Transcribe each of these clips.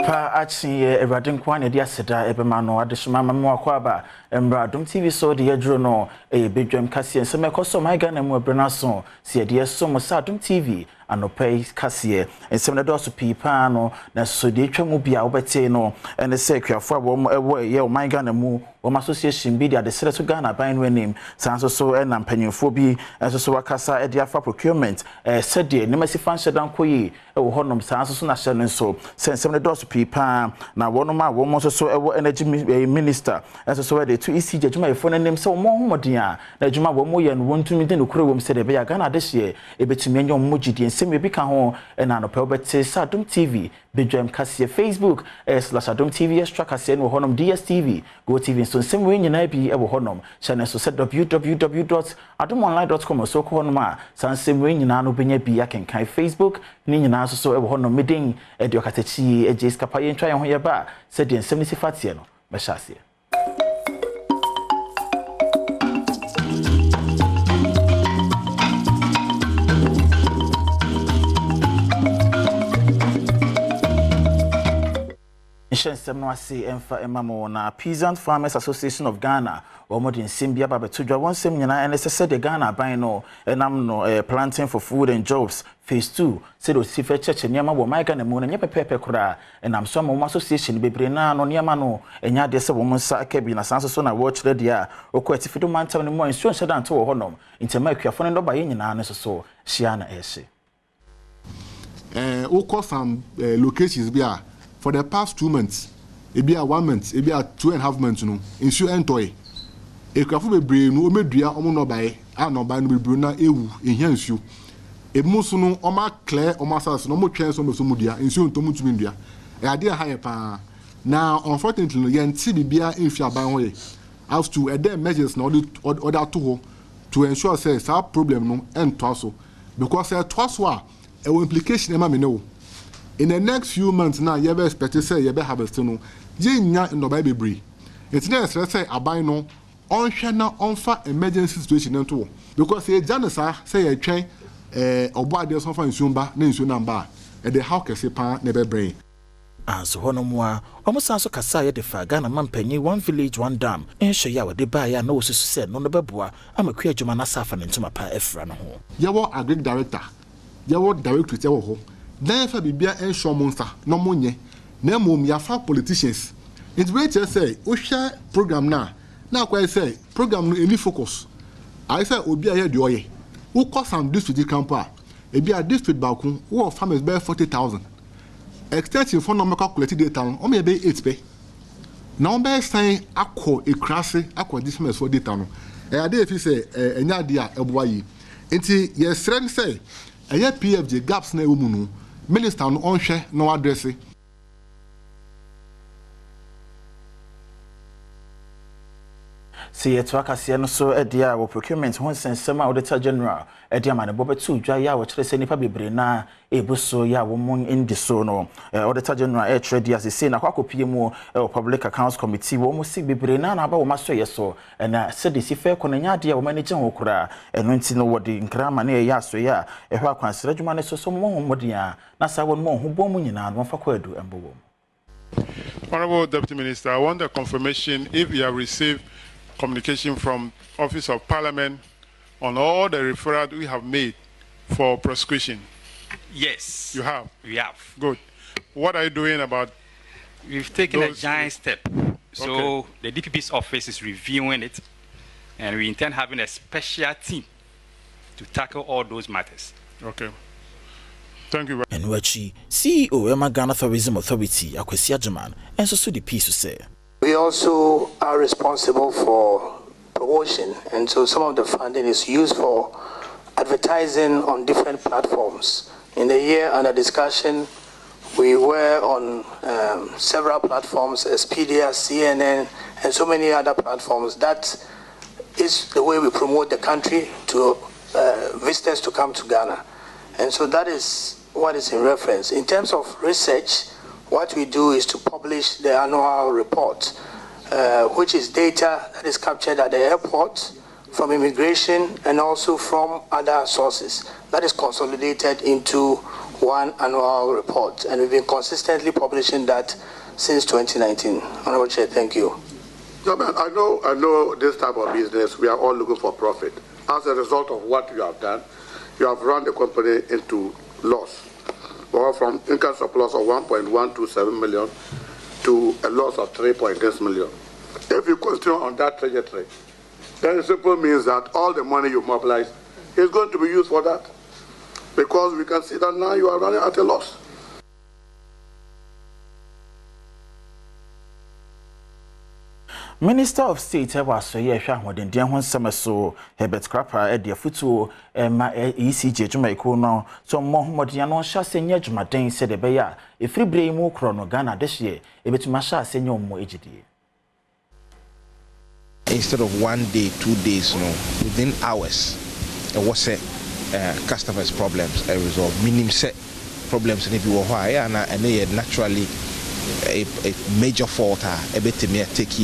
Pa achi Eradin Kwan dia seda ebemano adeshima mamu akwaba Adom TV so de yedro no bedwam kase ensem ekoso my Ghana mu abrenaso se de so mo Adom TV anopai kase ensem na do so pipa no na so de twa mu bia obete no ene se kwafo abo ewo ye my Ghana mu wo association bi de sere to Ghana ban no anim sanso so na mpanyimfo bi enso so wakasa de afa procurement se de ne masi fanhye dan koyi ewo honom sanso so na hye no so ensem na do so pipa na wonoma wo mo so ewo energy minister enso so de to isi jejuma efo nanim se wo homodin a na juma wo mo ye no wontumi de no kure wo se de be ya Ghana de hye ebetumi enyo mo gidi ensem e bi ka ho na no pe obete Adom TV bedwam kase Facebook /Adom TV extra kase no honom DSTV Go TV so ensem we nyina bi e wo honom channel so www.adomonline.com so ko honom a sansem we nyina no benya bi akenkan Facebook ni nyina so e wo honom medin e de okatachi e je skapa ye ntwa ye ho ye ba se de ensem ni sifatie no be hyase Emfa Emamo na Peasant Farmers Association of Ghana or modern Simbia Babetudra one seminar and said the Ghana by no enam no planting for food and jobs phase 2 said o sife church nyama wo my Ghana mu na pepe kura and am so mo association bebre na no nyama no enya de se wo mo sa akabi na sanso so na watch the dia okwati fido mantam no mo nsuo nhyeda nto wo honom intema akuafo no ba ye nyina no so hia na ehye okọ some locations bi a for the past 2 months, it be a 1 month, it be a 2.5 months, no. In so entoy. A crafu be brain, no medria, no buy, no buy no bruna, in here you. A musuno, oma clear, oma sas, no more chance on the Sumudia, in so to Mutumindia. A idea higher pa. Now, unfortunately, yen TBBA in Fiaban way. As to a day measures no other to ensure says our problem no and twasso. Because a twaswa, a implication, Emma no. In the next few months now, you expect to say you harvest no. Je nya no baby bree. It's not say abai no on shana on fa emergency situation nto. Because ye janesa say ye twen obo ade so fa nsumba na nsu namba. E de how kese pa na be brain. Anso hono mo a omusan so kasa ye de fa Ghana mampanyi one village one dam. Enhwe ya we de ba ya na osusu se no no beboa amaku adwuma na safa ne ntoma pa efra no ho. Ye wo agric director. Ye wo director te wo ho. Never be beer and show monster, no money. No more, ya far politicians. It's great to say, we share program now. Now, quite say, program any focus. I say, Obia here, do ye. Who cost some district camper? A be a district balcony, who farmers bear 40,000. Extension for number calculated data, or maybe 8 pay. Now, by saying, I call a crassy, I call this mess for data. And I did if you say, an idea of why. Until yes, friend say, a year PFJ gaps na umunu. Minister on share no address. See to akase no so edia wo procurement ho nsensem auditor general edia ma ne bobetu dwa ya wo kire se nipa bebre na ebuso ya wo mon indi so no auditor general trade as say na kwakopie mu public accounts committee wo mo si bebre na na ba wo maso yeso na se de si fe konanya de wo manage ho kura eno nti no wo de nkrama na ya so ya ehwa kwansere dwuma ne so mo homodia na sa wo mo ho bom nyina no fa kwadu embo. Honorable Deputy Minister, I want a confirmation if you have received communication from Office of Parliament on all the referrals we have made for prosecution. Yes. You have? We have. Good. What are you doing about? We've taken a giant step. So the DPP's office is reviewing it, and we intend having a special team to tackle all those matters. Okay. Thank you. And wachi CEO Emma Ghana Tourism Authority Akwesi Ajuman and so the piece to say. We also are responsible for promotion, and so some of the funding is used for advertising on different platforms. In the year under discussion, we were on several platforms, Expedia, CNN, and so many other platforms. That is the way we promote the country to visitors to come to Ghana. And so that is what is in reference. In terms of research, what we do is to publish the annual report, which is data that is captured at the airport, from immigration, and also from other sources. That is consolidated into one annual report, and we've been consistently publishing that since 2019. Honorable Chair, thank you. Chairman, I know this type of business, we are all looking for profit. As a result of what you have done, you have run the company into loss, or from income surplus of 1.127 million to a loss of 3.6 million. If you continue on that trajectory, then it simply means that all the money you mobilize is going to be used for that, because we can see that now you are running at a loss. Minister of State was so yeah hwa den den ho nsem so Herbert Krapa e de futuo ma ECG adwuma iko so Mohammed no sha senya adwumaden se de be ya efiri bre mu kro no Ghana de hye e betuma sha senya ommo ejidie. Instead of 1 day, 2 days, within hours, it was customers' problems are resolved. Meaning set problems in every why and they naturally a major fault a bit may take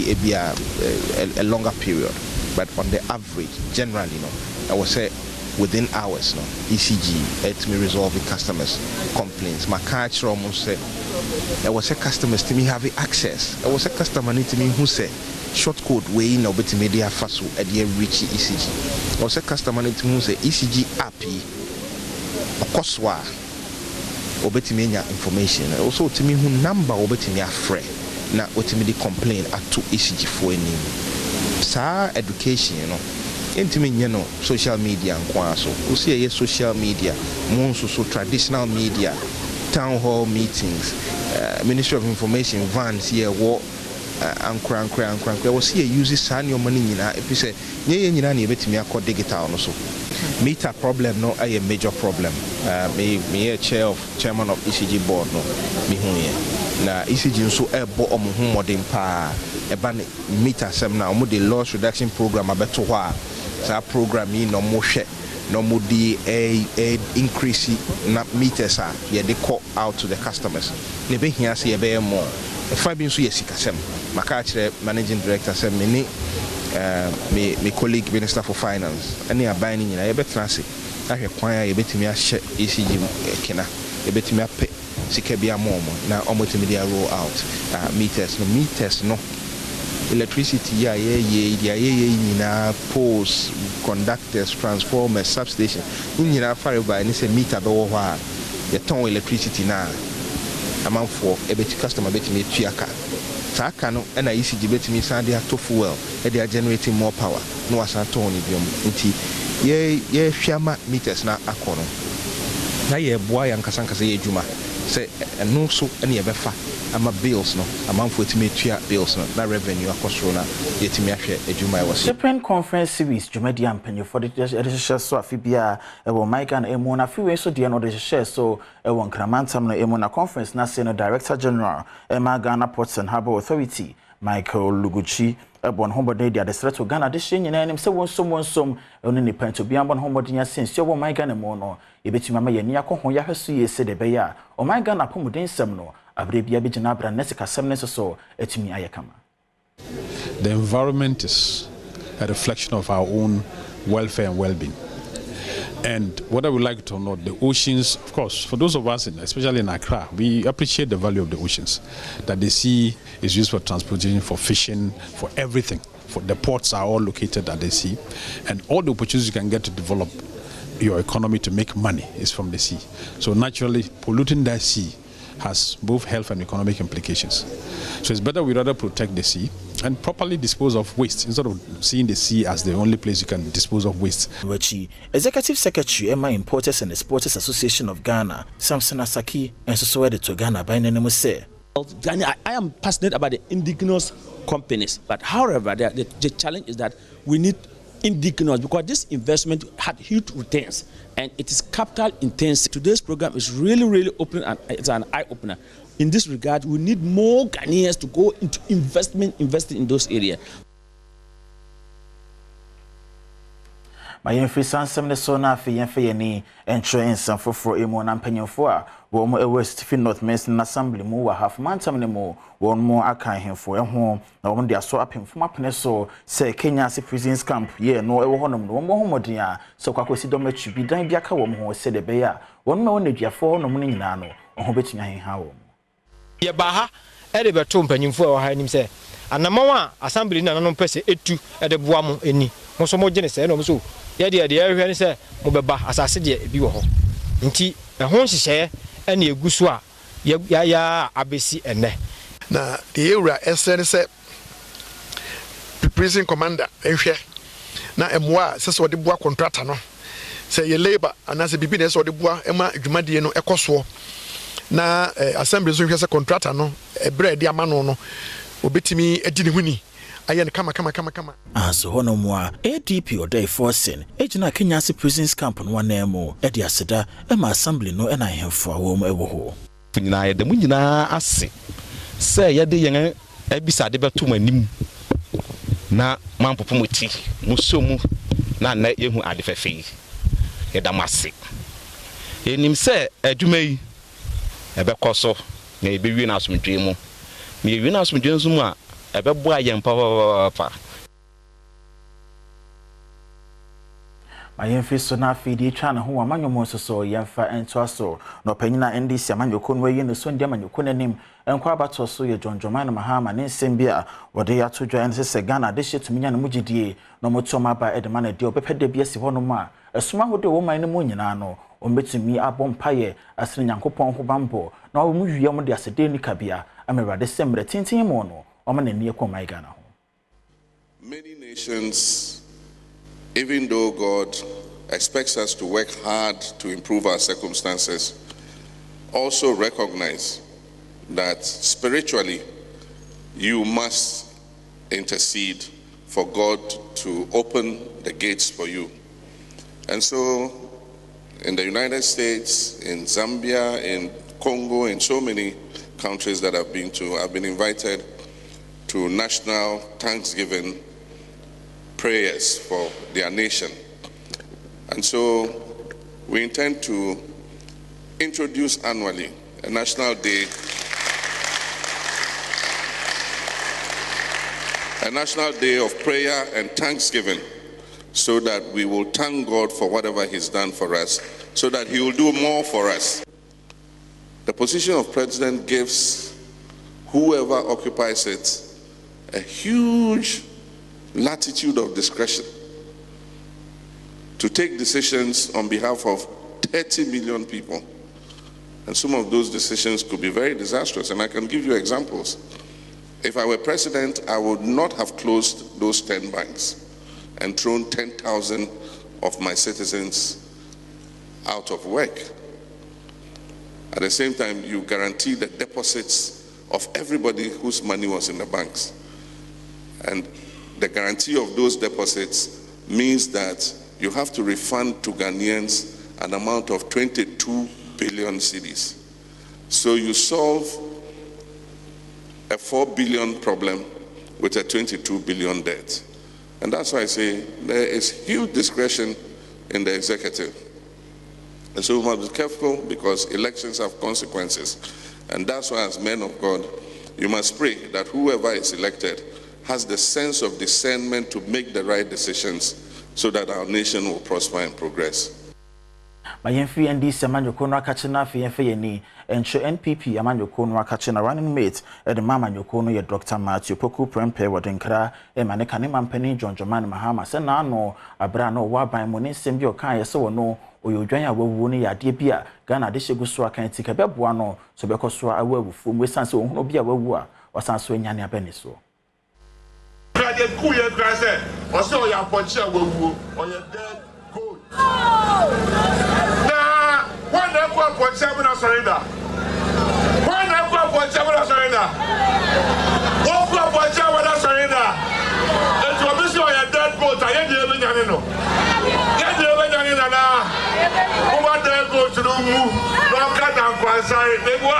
a longer period. But on the average, generally, I would say within hours, ECG it may resolve the customers' complaints. My catch almost said I was a customers to me having access. I was a customer to me who said short code way in obeti media faso at the reach ECG. Also customer to me say ECG app okoswa obeti menya information. Also to me who number obeti me afre na obeti me complain at to ECG for any. Sa education, intimate social media and so we see social media, more so traditional media, town hall meetings, Ministry of Information vans here what ankra we see use san your money nyina if you say nyina na ebetimi akọ digital no so meter problem no a major problem me chairman of ECG board no me hu ye na ECG nso ebo omo modern pa eba meter sem na omo the loss reduction program abeto ho a sa program yi no mo hwe no mo di a increase na meters a ye dey call out to the customers ne be hia se ye be more if been so yesikasem maka managing director said me colleague minister for finance any aban ni nyina ye betra se ahwe kwan a ye betimi ahye ECG kena ye betimi ape sika bia momo na omotimi dia roll out meters no electricity ya ye nyina poles conductors transformers substation nyina fare by ni se meter be wo ho a ye ton electricity na amount for a bit customer bet me tuaka takano and I ECG bet me sand to fuel they are generating more power no as a tone nti ye fiama meters na akono na ye boy and kasanka say juma say no so any ebefa ama bills no amount for to me tua bills no na revenue akosro na yetimi ahwe ejuma e was Supreme Conference Series Jumadi ampanyo for the share so afibia e wo Mike and emo na fiwe so de no de share so e wo nkramantam no emo na conference na senior director general Ghana Ports and Harbour Authority Michael Luguchi ebon homodin dia desreto Ghana de hye nyina nim se wonsom oni ni panto bia bon homodin asensi wo Mike na mo no e betima ma yani akọ ya hweso ye se de be ya o Mike na pomodin sem no abrebia be gina bra nesika sem ne so etimi ayekama. The environment is a reflection of our own welfare and well-being. And what I would like to note, the oceans, of course, for those of us, especially in Accra, we appreciate the value of the oceans. That the sea is used for transportation, for fishing, for everything. For the ports are all located at the sea. And all the opportunities you can get to develop your economy to make money is from the sea. So naturally, polluting that sea has both health and economic implications. So it's better we rather protect the sea and properly dispose of waste instead of seeing the sea as the only place you can dispose of waste. Executive Secretary Emma Importers and Exporters Association of Ghana, Samson Asaki, and so to Ghana by name say. I am passionate about the indigenous companies, but however, the challenge is that we need indigenous because this investment had huge returns and it is capital intensive. Today's program is really open and it's an eye opener. In this regard, we need more Ghanaians to go into investing in those areas. My influence some the so na fi ni entrance some for emo na mpanyimfo a wo mo West Fi North Mason Assembly mu wa half mantam ne mu won mo akan hemfo ho na wo de aso apemfo mapene so say Kenya se prisons camp ye no ewo honom no wo homodin a so kwakosi domachi bi dan bi aka wo ho se de be ya won ma won aduafo honom ne nyina no ho betunya henha wo ye ba ha e de beto mpanyimfo e wo ha nim se anamawa assembly na nanom pese etu e de boa mo eni mo so mo gene se no mo so ye de ehwe ni se mo beba asase de bi wo ho nti e ho nhihye e na eguso a ya abesi ene na the area SN se prison commander ehwe na emwa se so de boa contractor no se ye labor anase bibi na se de boa ema adwumade no ekoso na assembly so hwe se contractor no ebre de amano no obetimi edi ne huni ayen kama aso hono mo a ADP odai forcing ejina Kenya se prisons camp no wanemo e de aseda e ma assembly no e na hemfo awo mo ewo ho nyina ye de mu nyina ase se ye de yen ebisade beto manim na mampopo moti musomu na yehu ade fefe ye da mase enim se adwuma yi ebekoso na ebewi na asomdwe mu me yewi na asomdwe nso mu a ebeboa yen pa Mayemfi so na afidi twa na ho amanyomo so yemfa entoaso no panyina NDC amanyoko no yi no so ndi amanyoko nanim enkwa abato so ye jonjoman mahama ne nsem bia wode ya todwa en se Ghana de hyetuminya no mugidie no motoma ba edema na de obepede bia si hono ma esuma hode wo man no mu nyina no ombetumi abompaye asene nyankopon ho bambo na wo mu wiye mo de asede ni kabia amerade semre tintin mo no omane ne ekoma Ghana ho. Many nations, even though God expects us to work hard to improve our circumstances, also recognize that spiritually you must intercede for God to open the gates for you. And so in the United States, in Zambia, in Congo, in so many countries that I've been to, I've been invited to national Thanksgiving prayers for their nation. And so we intend to introduce annually a national day of prayer and thanksgiving, so that we will thank God for whatever he's done for us, so that he will do more for us. The position of president gives whoever occupies it a huge latitude of discretion to take decisions on behalf of 30 million people. And some of those decisions could be very disastrous, and I can give you examples. If I were president, I would not have closed those 10 banks and thrown 10,000 of my citizens out of work. At the same time, you guarantee the deposits of everybody whose money was in the banks. And the guarantee of those deposits means that you have to refund to Ghanaians an amount of 22 billion cedis. So you solve a 4 billion problem with a 22 billion debt. And that's why I say there is huge discretion in the executive. And so we must be careful, because elections have consequences. And that's why, as men of God, you must pray that whoever is elected has the sense of discernment to make the right decisions, so that our nation will prosper and progress. Mayemfi NDC amanyoko no akache na afi yemfe yeni encho NPP amanyoko no akache na running mate the mama nyoko no ye Dr. Matthew Poku Prempe wodenkra emane kane mampani jonjoman mahama se na no abra no waban mo ne nsem bi okan ye se wono oyodwan awuwu ne yade bia Ghana de hyegu so akan tika beboa no so bekoso awufu mu sanse ohunu bia wawu a wasanso anyane abani so Brother Kuya Grase, also your Pocha will on your dead gold. Now, one equal Pocha will surrender. One equal Pocha will surrender. One equal Pocha will surrender. And to miss your dead gold, I ain't even Yanino. Get the Yanina now. Over there go to the move. No cut down, sorry. They go.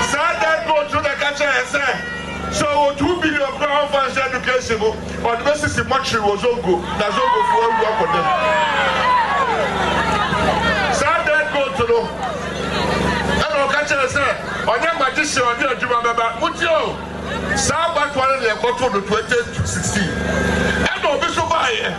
Sir, that go to the catcher and say, So 2 billion crown funds education on the basis of much was Zongo, na Zongo for work for them. So that go to know. I don't catch it, sir. On your magician, on your Juma Baba, what you? Some back one in the bottle of 2016. I don't be so by it.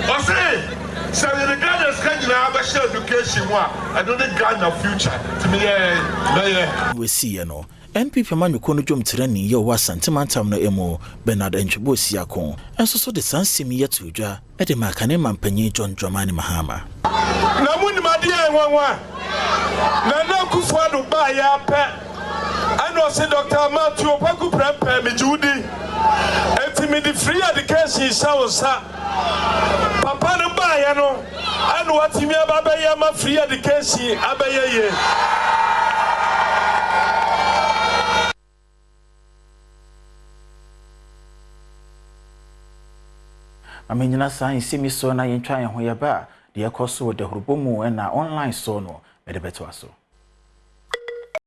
I say, so the Ghana's kind of special education, I don't think Ghana future. To me, we see, you know. NPP man you kono jom treni ye wa santimantam no emo Bernard Enchebo siakon enso so de sansem ye tudwa e de makane mampanyi John Dramani Mahama na muni made enwanwa na na kufa do ba ya pe ano se Dr. Matthew Opaku prempe mi judi enti the free education sa papa no ba ya no ano watimi aba ya ma free education abaye ye amenyina san simi so na yentwa ye ho ye ba de ekoso de horobomu na online so no e de beto aso